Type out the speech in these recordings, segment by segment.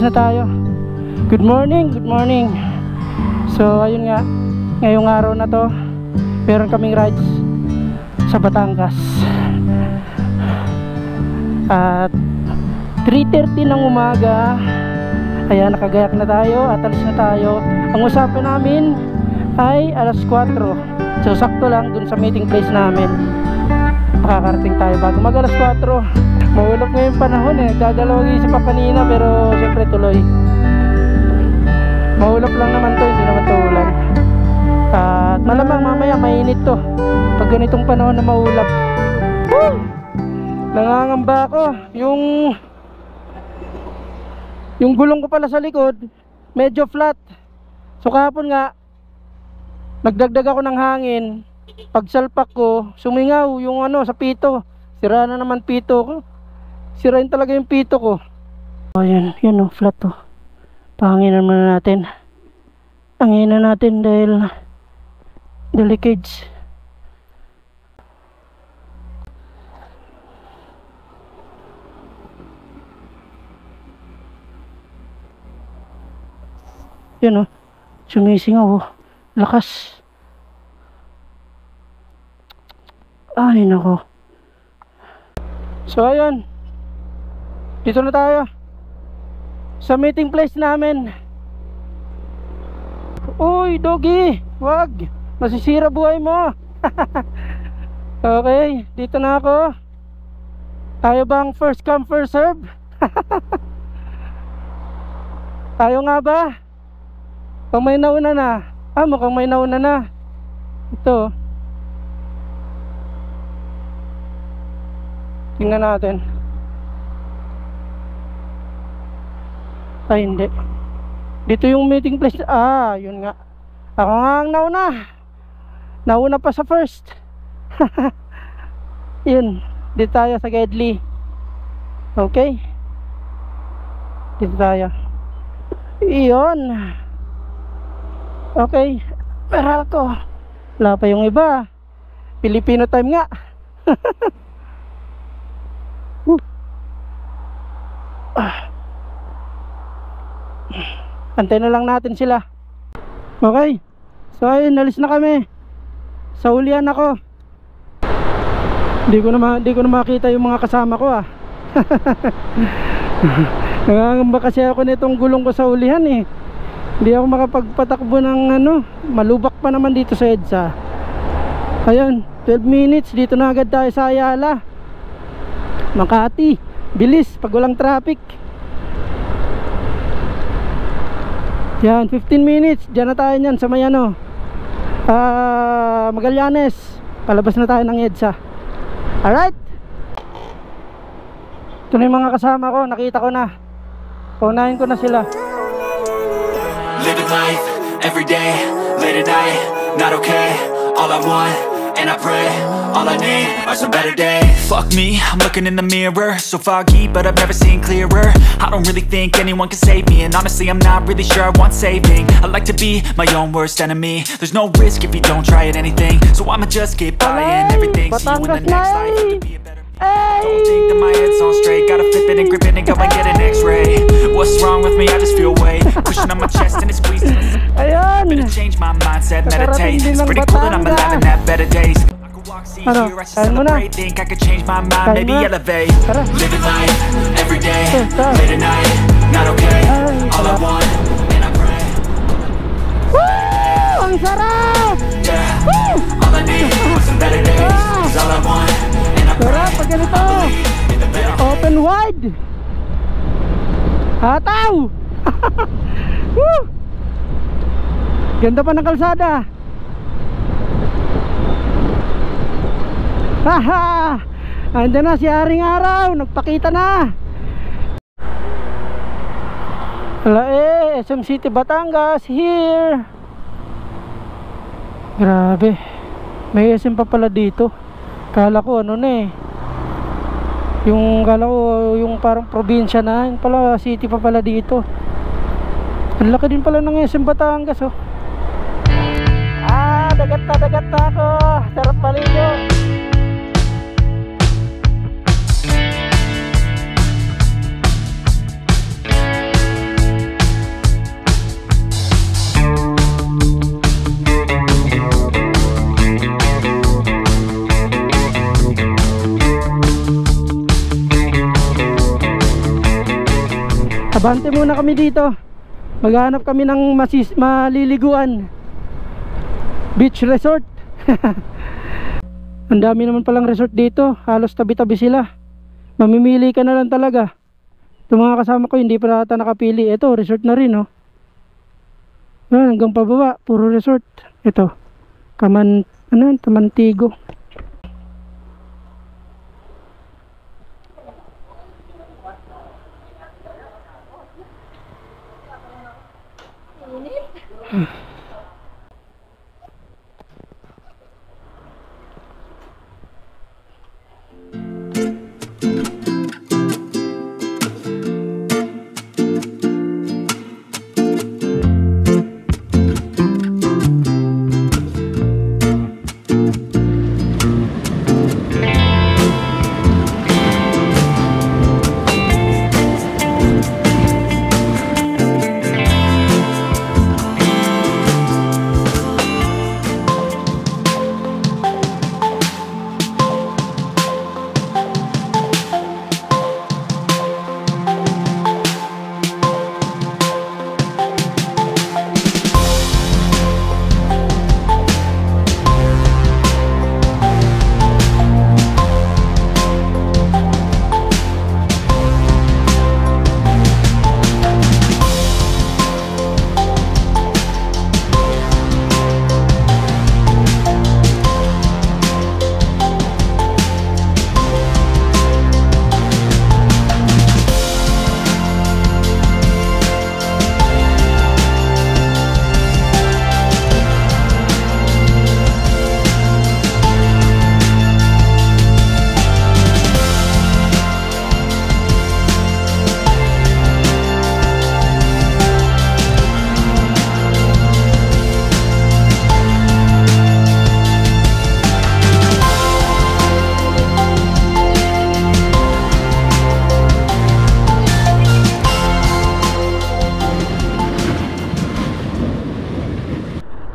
na tayo. Good morning, good morning. So ayun nga, ngayong araw na to meron kaming rides sa Batangas. At 3:30 ng umaga, ayan, nakagayak na tayo at alis na tayo. Ang usapan namin ay alas 4. So sakto lang dun sa meeting place namin, makakarating tayo bago mag alas 4. Maulap ngayong panahon eh. Gagalawang isip pa kanina pero syempre tuloy. Maulap lang naman to, hindi naman to ulan. At malamang mamaya mainit to pag ganitong panahon na maulap. Woo! Nangangamba ako. Yung gulong ko pala sa likod medyo flat. So kahapon nga nagdagdag ako ng hangin. Pagsalpak ko, sumingaw yung sa pito. Sira na naman pito ko. Sirain talaga yung pito ko. Ayan, yan flat to. Pahanginan muna natin. Hanginan natin dahil leakage. Yan sumisingaw lakas. Ay nako. So ayun, dito na tayo sa meeting place namin. Uy doggy, wag, masisira buhay mo. Okay, dito na ako. Tayo bang first come first serve? Tayo nga ba? Kung may nauna na. Mukhang may nauna na. Ito, tingnan natin. Ay hindi, dito yung meeting place. Yun nga, ako nga ang nauna pa sa first. Yun, dito tayo sa Gedli. Okay, dito tayo. Iyon. Okay, meral ko. Wala pa yung iba. Filipino time nga. Antay na lang natin sila. Okay, so ayun, nalis na kami. Sa ulian ako. Di ko na makita yung mga kasama ko Nangangamba kasi ako nitong gulong ko sa ulihan eh. Hindi ako makapagpatakbo ng malubak pa naman dito sa EDSA. Ayun, 12 minutes, dito na agad tayo sa Ayala, Makati. Bilis pag walang traffic. Yan, 15 minutes, dyan na tayo nyan sa may Magallanes. Palabas na tayo ng EDSA. Alright, ito na yung mga kasama ko, nakita ko na. Paunahin ko na sila. Living life, everyday, late at night, not okay. All I want, and I pray, all I need are some better days. Fuck me, I'm looking in the mirror, so foggy, but I've never seen clearer. I don't really think anyone can save me, and honestly I'm not really sure I want saving. I like to be my own worst enemy. There's no risk if you don't try at anything, so I'ma just keep buying everything. See you in the next life, to be a better man. Don't think that my head's on straight, gotta flip it and grip it and go and get an x-ray. What's wrong with me? I just feel weight pushing on my chest and it's squeezing. Better change my mindset, meditate. It's pretty cool that I'm alive and have better days. I could walk, see, hear, I should celebrate. Think I could change my mind, maybe elevate. Living life, everyday, late at night, not okay. All I want, and I pray. Woo! Ang sarap! Yeah, all I need are some better days. Cause all I want, and I pray. Sarap pag ganito, open wide. Hataw! Woo! Ganda pa ng kalsada. Haha! Andyan na si Haring Araw, nagpakita na. SM City Batangas here. Grabe, may SM pa pala dito. Kala ko yung parang probinsya na. Yung pala city pa pala dito. Ang laki din pala ng SM Batangas dagat na ako. Sarap paligo. Abante muna kami dito. Maghanap kami ng maliliguan. Beach resort. Ang dami naman palang resort dito. Halos tabi-tabi sila. Mamimili ka na lang talaga. Itong mga kasama ko hindi pa nata nakapili. Ito resort na rin, oh. Yan, hanggang pababa puro resort. Ito Tamantigo.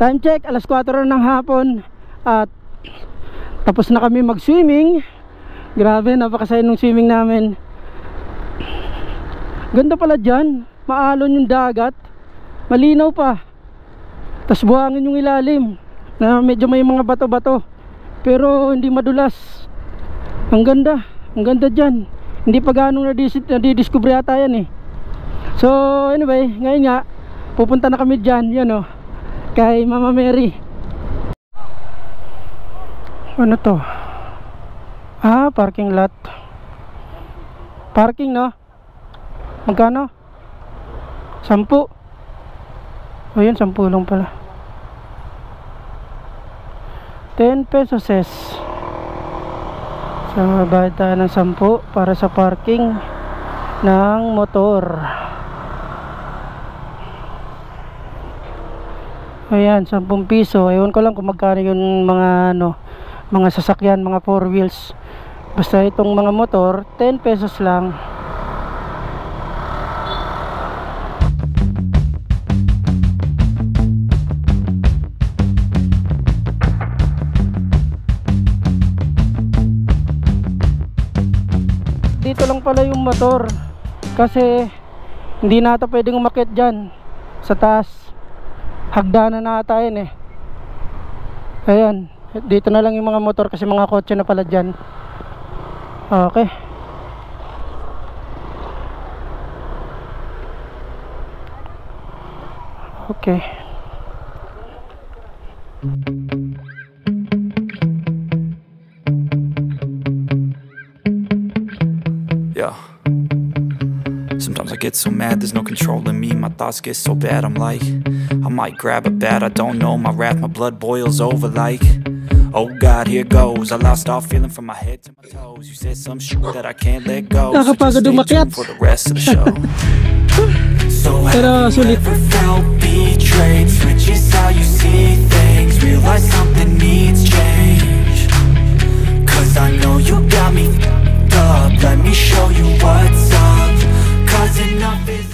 Time check, alas 4 ng hapon. At tapos na kami mag-swimming. Grabe, napakasaya nung swimming namin. Ganda pala dyan. Maalon yung dagat. Malinaw pa. Tapos buhangin yung ilalim na medyo may mga bato-bato, pero hindi madulas. Ang ganda dyan. Hindi pa ganong nadidiscover yata yan, eh. So anyway, ngayon nga pupunta na kami dyan. Yan, oh, kay Mama Mary. Ano to? Parking lot. Parking, no? Magkano? 10. O yun, 10 lang pala. 10 pesos es. So mabayad tayo ng 10 para sa parking ng motor. Ayan, 10 piso. Ewan ko lang kung magkano yung mga mga sasakyan, mga 4 wheels. Basta itong mga motor, 10 pesos lang. Dito lang pala yung motor kasi hindi na ata pwedeng umakyat dyan sa taas. Hagdanan na ata yun, eh. Ayan, dito na lang yung mga motor kasi mga kotse na pala dyan. Okay. Okay. Yeah. Sometimes I get so mad, there's no controlling me. My thoughts get so bad, I'm like, I might grab a bat, I don't know. My wrath, my blood boils over like, oh God, here goes. I lost all feeling from my head to my toes. You said some shit that I can't let go. So just stay tuned for the rest of the show. So have you ever felt betrayed? Switches how you see things. Realize something needs change. Cause I know you got me f***ed up. Let me show you what's up. Cause enough is